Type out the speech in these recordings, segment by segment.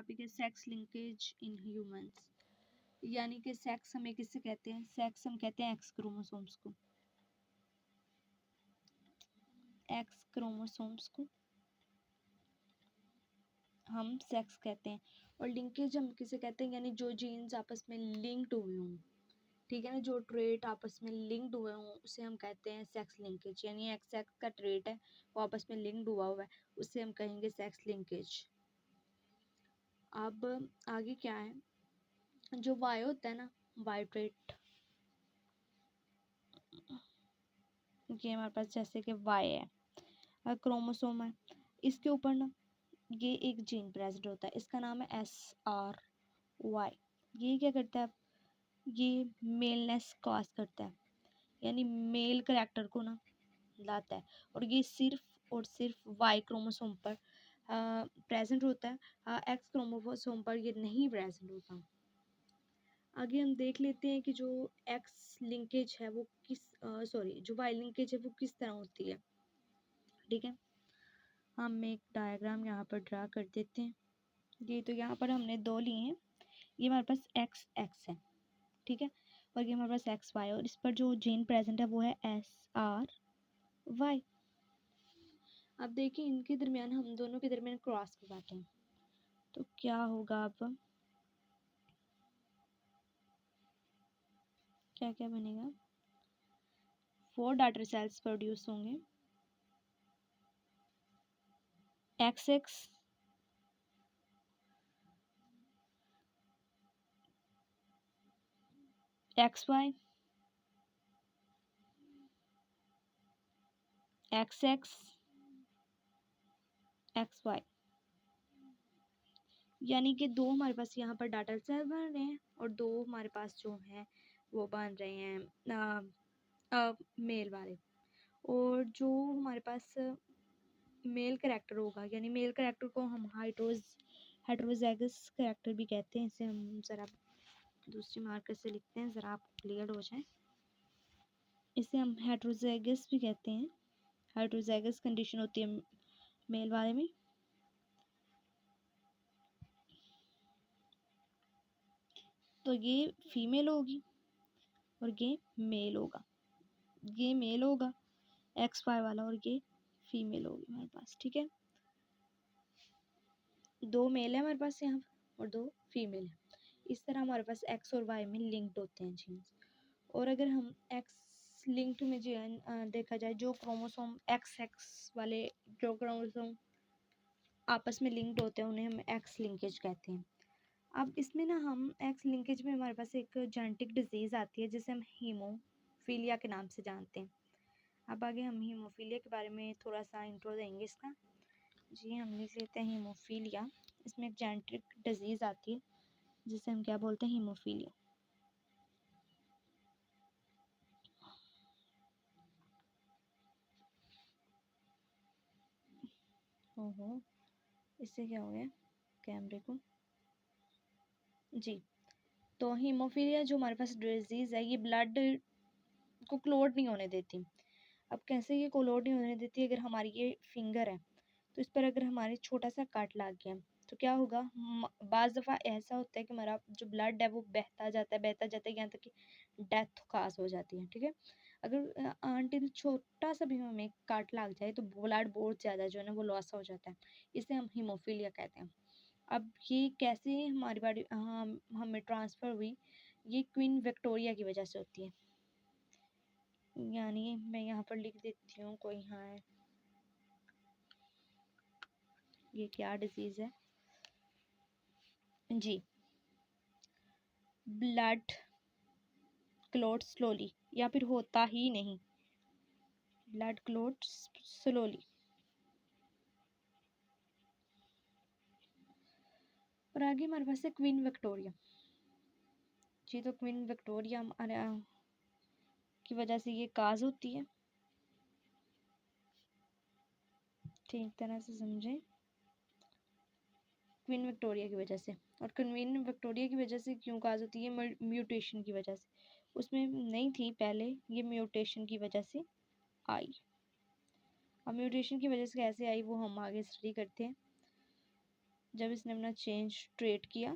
Topic है sex linkage in humans, यानी कि सेक्स हमें किससे कहते हैं? सेक्स हम कहते हैं एक्स क्रोमोसोम्स को, एक्स क्रोमोसोम्स को हम सेक्स कहते हैं। और लिंकेज हम किसे कहते हैं? यानी जो जीन्स आपस में लिंक्ड हुए हों, ठीक है ना, जो ट्रेट आपस में लिंक्ड हुए हों उसे हम कहते हैं सेक्स लिंकेज। यानी एक्स एक्स का ट्रेट है वो आपस में लिंक्ड हुआ है, उससे हम कहेंगे सेक्स लिंकेज। अब आगे क्या है, जो वाई होता है ना, वाई ट्रेट, ये हमारे पास जैसे कि वाई है, क्रोमोसोम है, इसके ऊपर ना ये एक जीन प्रेजेंट होता है, इसका नाम है SRY। ये क्या करता है? ये मेलनेस कॉज करता है, यानी मेल करैक्टर को ना लाता है, और ये सिर्फ और सिर्फ वाई क्रोमोसोम पर प्रेजेंट होता है, एक्स क्रोमोसोम पर ये नहीं प्रेजेंट होता। आगे हम देख लेते हैं कि जो एक्स लिंकेज है वो किस जो वाई लिंकेज है वो किस तरह होती है, ठीक है। हम एक डायग्राम यहाँ पर ड्रा कर देते हैं। ये तो यहाँ पर हमने दो लिए हैं, ये हमारे पास एक्स एक्स है, ठीक है, और ये हमारे पास एक्स वाई, और इस पर जो जीन प्रेजेंट है वो है SRY। अब देखिए इनके दरमियान, हम दोनों के दरमियान क्रॉस लगाते हैं तो क्या होगा? अब क्या क्या बनेगा? 4 डॉटर सेल्स प्रोड्यूस होंगे, XX XY XX XY, यानी कि दो हमारे पास यहाँ पर डाटा सेल बन रहे हैं और दो हमारे पास जो हैं वो बन रहे हैं मेल वाले। और जो हमारे पास मेल करैक्टर होगा, यानी मेल करैक्टर को हम हेट्रोजाइगस करैक्टर भी कहते हैं। इसे हम ज़रा दूसरी मार्कर से लिखते हैं, ज़रा आप क्लियर हो जाए। इसे हम हेट्रोजाइगस भी कहते हैं, हेट्रोजाइगस कंडीशन होती है मेल वाले में। तो ये फीमेल होगी और ये मेल होगा, ये मेल होगा XY वाला, और ये फीमेल होगी हमारे पास, ठीक है। दो मेल है हमारे पास यहाँ और दो फीमेल है, इस तरह हमारे पास X और Y में लिंक्ड होते हैं जीन्स। और अगर हम X लिंक्ड में देखा जाए, जो क्रोमोसोम XX वाले जो क्रोमोसोम आपस में लिंक्ड होते हैं उन्हें हम X लिंकेज कहते हैं। अब इसमें ना हम X लिंकेज में हमारे पास एक जेनेटिक डिजीज़ आती है जिसे हम हीमोफीलिया के नाम से जानते हैं। अब आगे हम हीमोफीलिया के बारे में थोड़ा सा इंट्रो देंगे इसका। जी हम लिख लेते हैं हीमोफीलिया। इसमें एक जेनेटिक डिजीज़ आती है जिसे हम क्या बोलते हैं? हीमोफीलिया। ओहो, इससे क्या हो गया कैमरे को? जी, तो हीमोफीलिया जो हमारे पास डिजीज़ है, ये ब्लड को क्लॉट नहीं होने देती। अब कैसे ये क्लॉट नहीं होने देती? अगर हमारी ये फिंगर है तो इस पर अगर हमारे छोटा सा कट लग गया तो क्या होगा? बाज़ दफ़ा ऐसा होता है कि हमारा जो ब्लड है वो बहता जाता है यहाँ तक कि डेथ खास हो जाती है, ठीक है। अगर आंटी छोटा सा भी हमें काट लग जाए तो ब्लड बहुत ज़्यादा जो है ना वो लॉस हो जाता है, इसे हम हीमोफीलिया कहते हैं। अब ये कैसे हमारी बॉडी हमें ट्रांसफ़र हुई? ये क्वीन विक्टोरिया की वजह से होती है, यानी मैं यहाँ पर लिख देती हूँ कोई, हाँ ये क्या डिजीज़ है जी? ब्लड क्लॉट स्लोली, या फिर होता ही नहीं, ब्लड क्लॉट स्लोली। और आगे हमारे पास है क्वीन विक्टोरिया जी। तो क्वीन विक्टोरिया की वजह से ये काज होती है, ठीक तरह से समझें, क्वीन विक्टोरिया की वजह से। और क्वीन विक्टोरिया की वजह से क्यों काज होती है? म्यूटेशन की वजह से, उसमें नहीं थी पहले, ये म्यूटेशन की वजह से आई। अब म्यूटेशन की वजह से कैसे आई वो हम आगे स्टडी करते हैं। जब इसने अपना चेंज ट्रेड किया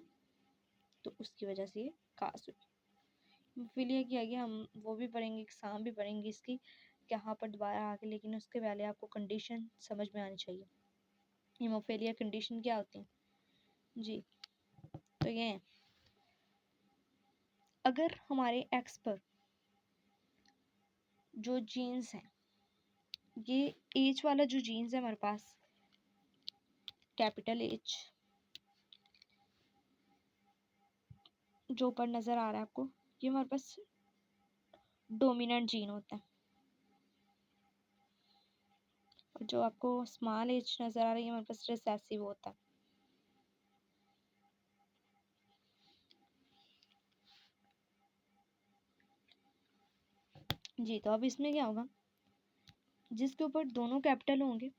तो उसकी वजह से ये कास्ट हुई। हीमोफीलिया की आगे हम वो भी पढ़ेंगे, एग्जाम भी पढ़ेंगे इसकी यहाँ पर दोबारा आके, लेकिन उसके पहले आपको कंडीशन समझ में आनी चाहिए। हीमोफीलिया कंडीशन क्या होती है जी, तो ये है, अगर हमारे एक्स पर जो जीन्स हैं, ये एज वाला जो जीन्स है हमारे पास, कैपिटल एच जो ऊपर नज़र आ रहा है आपको, ये हमारे पास डोमिनेंट जीन होता है। और जो आपको स्मॉल एज नज़र आ रही है हमारे पास रिसेसिव होता है। जी, तो अब इसमें क्या होगा, जिसके ऊपर दोनों कैपिटल होंगे,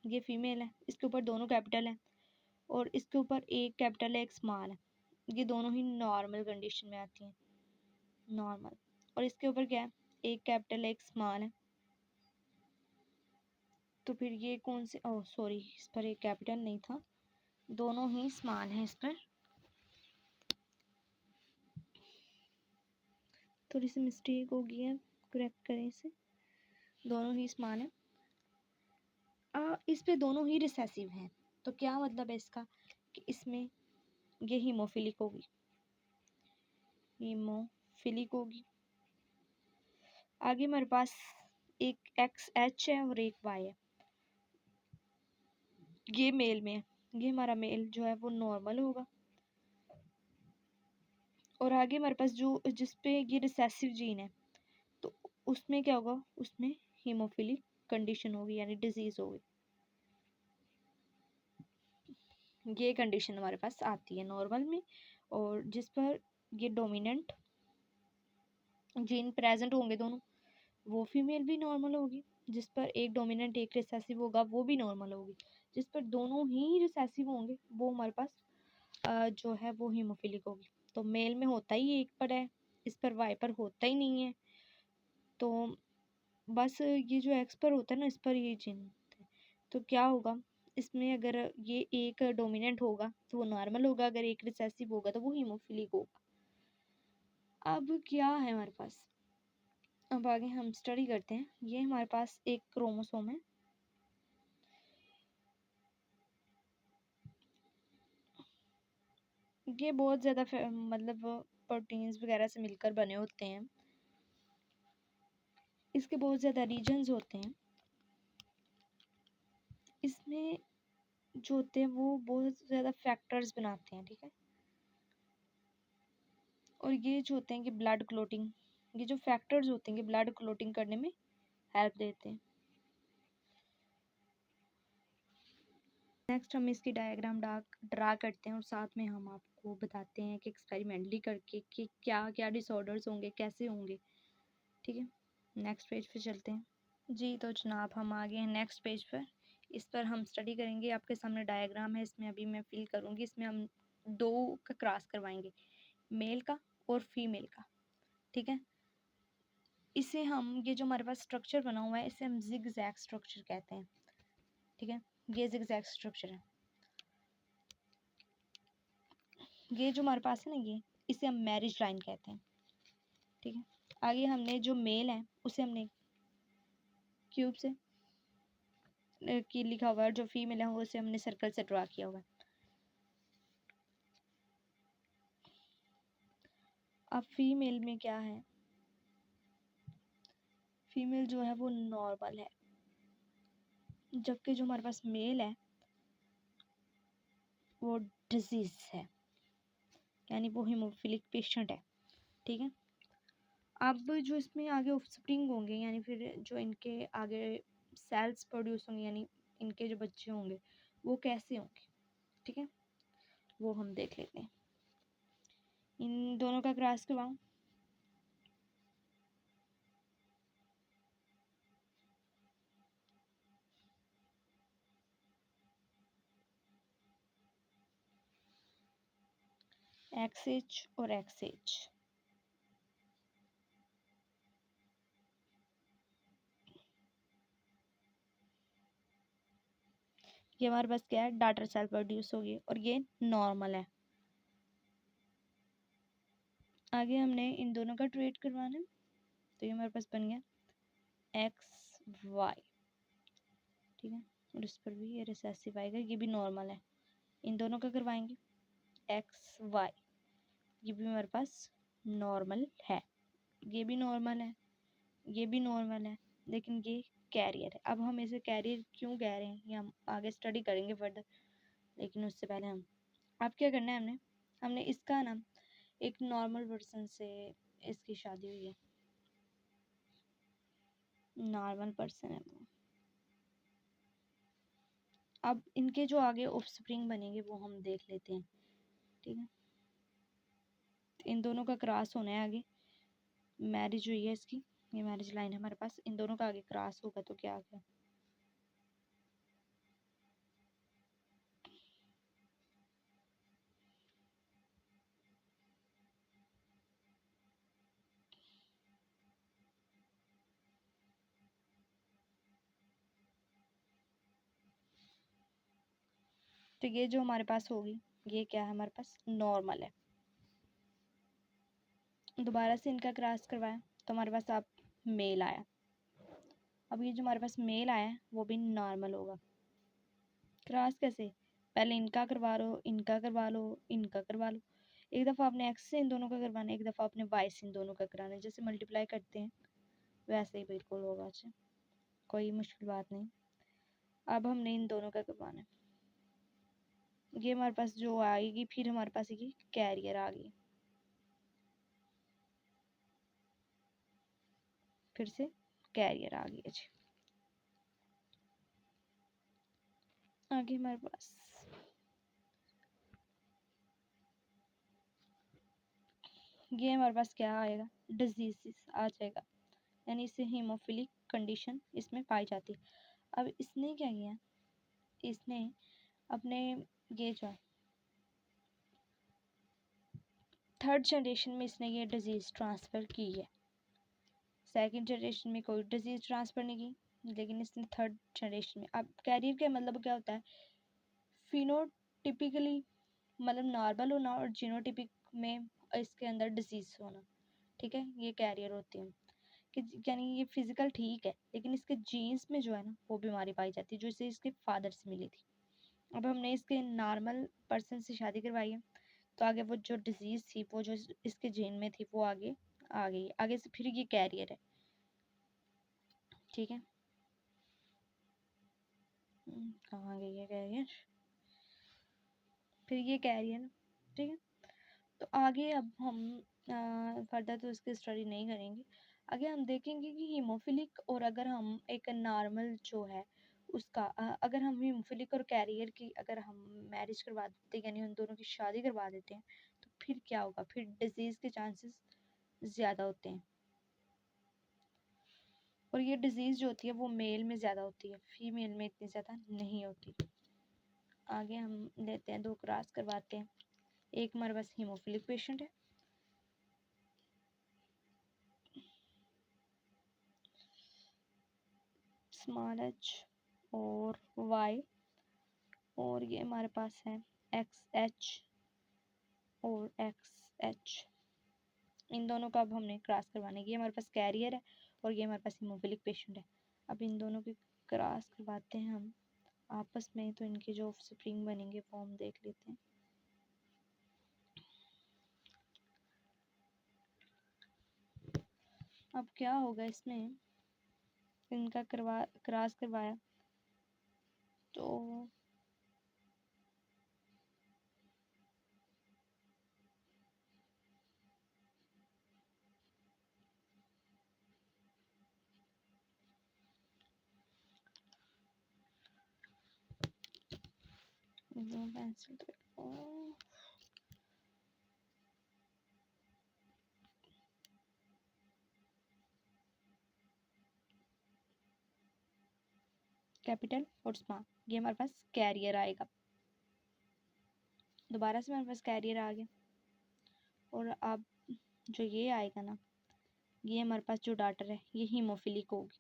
ये फीमेल है, इसके ऊपर दोनों कैपिटल है, और इसके ऊपर एक कैपिटल है एक स्मॉल है, ये दोनों ही नॉर्मल कंडीशन में आती हैं, नॉर्मल। और इसके ऊपर क्या है, एक कैपिटल है एक स्मॉल है, तो फिर ये कौन से, ओह सॉरी, इस पर एक कैपिटल नहीं था, दोनों ही स्मॉल हैं, इस पर थोड़ी सी मिस्टेक हो गई है, करेक्ट करें इसे, दोनों ही स्मॉल हैं। इस पे दोनों ही रिसेसिव हैं, तो क्या मतलब है इसका कि इसमें ये हीमोफिलिक होगी, हीमोफिलिक होगी। आगे हमारे पास एक एक्स एच है और एक वाई है, ये मेल में है, ये हमारा मेल जो है वो नॉर्मल होगा। और आगे हमारे पास जो जिसपे ये रिसेसिव जीन है, तो उसमें क्या होगा, उसमें हीमोफिलिक कंडीशन होगी, यानी डिजीज होगी। ये कंडीशन हमारे पास आती है नॉर्मल में, और जिस पर ये डोमिनेंट जीन प्रेजेंट होंगे दोनों, वो फीमेल भी नॉर्मल होगी। जिस पर एक डोमिनेंट एक रिसेसिव होगा वो भी नॉर्मल होगी। जिस पर दोनों ही रिसेसिव होंगे वो हमारे पास जो है वो हीमोफिलिक होगी। तो मेल में होता ही एक पर है, इस पर वाई पर होता ही नहीं है, तो बस ये जो एक्स पर होता है ना, इस पर ये जीन होता है। तो क्या होगा इसमें, अगर ये एक डोमिनेंट होगा तो वो नॉर्मल होगा, अगर एक रिसेसिव होगा तो वो हीमोफिलिक होगा। अब क्या है हमारे पास, अब आगे हम स्टडी करते हैं। ये हमारे पास एक क्रोमोसोम है, ये बहुत ज़्यादा मतलब प्रोटीन्स वगैरह से मिलकर बने होते हैं, इसके बहुत ज़्यादा रीजन्स होते हैं, इसमें जो होते हैं वो बहुत ज़्यादा फैक्टर्स बनाते हैं, ठीक है। और ये जो होते हैं कि ब्लड क्लोटिंग, ये जो फैक्टर्स होते हैं कि ब्लड क्लोटिंग करने में हेल्प देते हैं। नेक्स्ट हम इसकी डायग्राम ड्रा करते हैं, और साथ में हम आपको बताते हैं कि एक्सपेरिमेंटली करके कि क्या क्या डिसऑर्डर्स होंगे, कैसे होंगे, ठीक है। नेक्स्ट पेज पे चलते हैं। जी, तो जनाब हम आ गए हैं नेक्स्ट पेज पर। इस पर हम स्टडी करेंगे, आपके सामने डायग्राम है, इसमें अभी मैं फिल करूँगी, इसमें हम दो का क्रॉस करवाएंगे, मेल का और फीमेल का, ठीक है। इसे हम, ये जो हमारे पास स्ट्रक्चर बना हुआ है, इसे हम जिग जैग स्ट्रक्चर कहते हैं, ठीक है। ये जिग जैग स्ट्रक्चर है, ये जो हमारे पास है ना, ये इसे हम मैरिज लाइन कहते हैं, ठीक है। आगे हमने जो मेल है उसे हमने क्यूब से की लिखा हुआ है, जो फीमेल है उसे हमने सर्कल से ड्रा किया हुआ है। अब फीमेल में क्या है, फीमेल जो है वो नॉर्मल है, जबकि जो हमारे पास मेल है वो डिजीज है, यानी वो हीमोफिलिक पेशेंट है, ठीक है। अब जो इसमें आगे ऑफस्प्रिंग होंगे, यानी फिर जो इनके आगे सेल्स प्रोड्यूस होंगे, यानी इनके जो बच्चे होंगे वो कैसे होंगे, ठीक है, वो हम देख लेते हैं। इन दोनों का क्रॉस करवाऊं, एक्स एच और एक्स एच, ये हमारे पास क्या है, डाटर सेल प्रोड्यूस होगी और ये नॉर्मल है। आगे हमने इन दोनों का ट्रीट करवाना है, तो ये हमारे पास बन गया एक्स वाई, ठीक है। और इस पर भी ये रिसेसिव आएगा, ये भी नॉर्मल है। इन दोनों का करवाएंगे एक्स वाई, ये भी हमारे पास नॉर्मल है, ये भी नॉर्मल है, ये भी नॉर्मल है, लेकिन ये कैरियर है। अब हम इसे कैरियर क्यों कह रहे हैं ये हम आगे स्टडी करेंगे फर्दर, लेकिन उससे पहले हम अब क्या करना है, हमने हमने इसका ना एक नॉर्मल पर्सन से इसकी शादी हुई है, नॉर्मल पर्सन है वो। अब इनके जो आगे ऑफस्प्रिंग बनेंगे वो हम देख लेते हैं, ठीक है। इन दोनों का क्रॉस होना है आगे, मैरिज हुई है इसकी, ये मैरिज लाइन है हमारे पास, इन दोनों का आगे क्रॉस होगा तो क्या आ गया, तो ये जो हमारे पास होगी ये क्या है, हमारे पास नॉर्मल है। दोबारा से इनका क्रॉस करवाया तो हमारे पास अब मेल आया। अब ये जो हमारे पास मेल आया है वो भी नॉर्मल होगा। क्रॉस कैसे, पहले इनका करवा लो, इनका करवा लो, इनका करवा लो। एक दफ़ा आपने एक्स से इन दोनों का करवाना है, एक दफ़ा आपने वाई से इन दोनों का कराना है। जैसे मल्टीप्लाई करते हैं वैसे ही बिल्कुल होगा। अच्छा, कोई मुश्किल बात नहीं। अब हमने इन दोनों का करवाना है, ये हमारे पास जो आएगी, फिर हमारे पास ये कैरियर आ गई, फिर से कैरियर आ गई। अच्छा, आगे हमारे पास ये हमारे पास क्या आएगा, डिजीज आ जाएगा, यानी इससे हीमोफिलिक कंडीशन इसमें पाई जाती है। अब इसने क्या किया, इसने अपने ये जो थर्ड जनरेशन में इसने ये डिजीज़ ट्रांसफ़र की है। सेकंड जनरेशन में कोई डिजीज़ ट्रांसफ़र नहीं की, लेकिन इसने थर्ड जनरेशन में। अब कैरियर का मतलब क्या होता है, फिनोटिपिकली मतलब नॉर्मल होना और जीनोटिपिक में इसके अंदर डिजीज़ होना, ठीक है, ये कैरियर होती है। कि यानी ये फिजिकल ठीक है, लेकिन इसके जीन्स में जो है ना वो बीमारी पाई जाती है, जो इसे इसके फादर से मिली थी। अब हमने इसके नॉर्मल पर्सन से शादी करवाई है, तो आगे वो जो डिजीज़ थी वो जो इसके जीन में थी वो आगे आ गई, आगे से फिर ये कैरियर है, ठीक है। कहाँ गई है कैरियर, फिर ये कैरियर, ठीक है। तो आगे अब हम फर्दर तो इसकी स्टडी नहीं करेंगे। आगे हम देखेंगे कि हीमोफिलिक और अगर हम एक नॉर्मल जो है उसका अगर हम हीमोफिलिक और कैरियर की अगर हम मैरिज करवा देते हैं, यानी उन दोनों की शादी करवा देते हैं, तो फिर क्या होगा, फिर डिजीज़ के चांसेस ज़्यादा होते हैं। और ये डिजीज़ जो होती है वो मेल में ज़्यादा होती है, फीमेल में इतनी ज़्यादा नहीं होती। आगे हम लेते हैं, दो क्रॉस करवाते हैं। एक हमारे पास हीमोफिलिक पेशेंट है, स्मॉल एच और वाई, और ये हमारे पास है एक्स एच और एक्स एच। इन दोनों का अब हमने क्रॉस करवाना है, ये हमारे पास कैरियर है और ये हमारे पास हीमोफिलिक पेशेंट है। अब इन दोनों की क्रॉस करवाते हैं हम आपस में, तो इनके जो ऑफस्प्रिंग बनेंगे वो हम देख लेते हैं। अब क्या होगा, इसमें इनका क्रॉस करवाया तो पेंसिल कैपिटल और स्मॉल, ये हमारे पास कैरियर आएगा। दोबारा से हमारे पास कैरियर आ गया, और अब जो ये आएगा ना, ये हमारे पास जो डाटर है ये हीमोफिलिक होगी।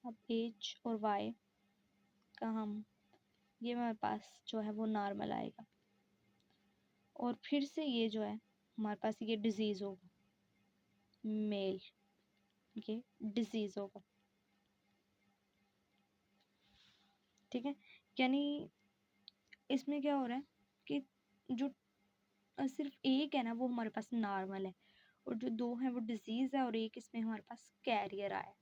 अब एच और वाई का हम ये हमारे पास जो है वो नॉर्मल आएगा, और फिर से ये जो है हमारे पास ये डिजीज़ होगा, मेल, ये डिजीज़ होगा। ठीक है, यानी इसमें क्या हो रहा है कि जो सिर्फ एक है ना वो हमारे पास नॉर्मल है, और जो दो हैं वो डिजीज़ है, और एक इसमें हमारे पास कैरियर आया।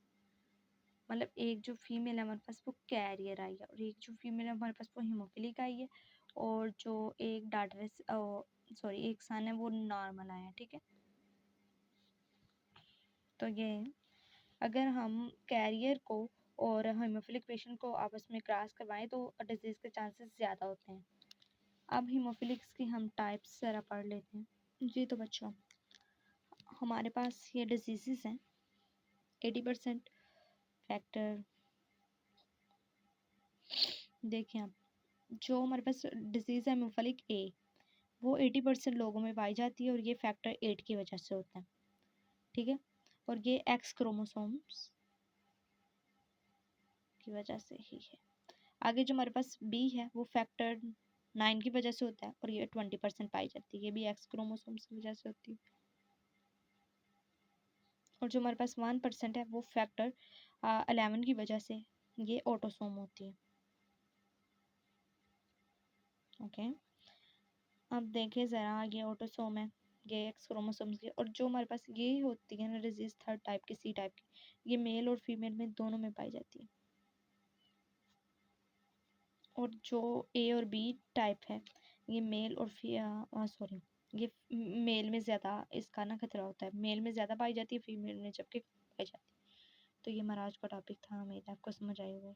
मतलब एक जो फीमेल है हमारे पास वो कैरियर आई है, और एक जो फीमेल है हमारे पास वो हीमोफिलिक आई है, और जो एक डाटरेस सॉरी एक सन है वो नॉर्मल आया है। ठीक है, तो ये अगर हम कैरियर को और हीमोफिलिक पेशेंट को आपस में क्रॉस करवाएं तो डिजीज़ के चांसेस ज़्यादा होते हैं। अब हीमोफिलिक्स की हम टाइप्स ज़रा पढ़ लेते हैं। जी तो बच्चों, हमारे पास ये डिजीज़ हैं 80% फैक्टर। देखिए आप, जो हमारे पास डिजीज़ है हीमोफिलिक ए, वो 80% लोगों में पाई जाती है, और ये फैक्टर 8 की वजह से होता है। ठीक है, और ये एक्स क्रोमोसोम्स की वजह से ही है। आगे जो हमारे पास बी है वो फैक्टर 9 की वजह से होता है, और ये 20% पाई जाती है, ये भी एक्स क्रोमोसोम्स की वजह से होती है। और जो हमारे पास 1% है वो फैक्टर 11 की वजह से ये ऑटोसोम होती है। ओके, अब देखें ज़रा, ये ऑटोसोम है, ये एक्स क्रोमोसोम्स की, और जो हमारे पास ये होती है ना डिजीज थर्ड टाइप की, सी टाइप की, ये मेल और फीमेल में दोनों में पाई जाती है। और जो ए और बी टाइप है ये मेल और सॉरी ये मेल में ज़्यादा इसका ना खतरा होता है, मेल में ज़्यादा पाई जाती है, फीमेल में जबकि पाई जाती है। तो ये हमारा आज का टॉपिक था, उम्मीद है आपको समझ आया होगा।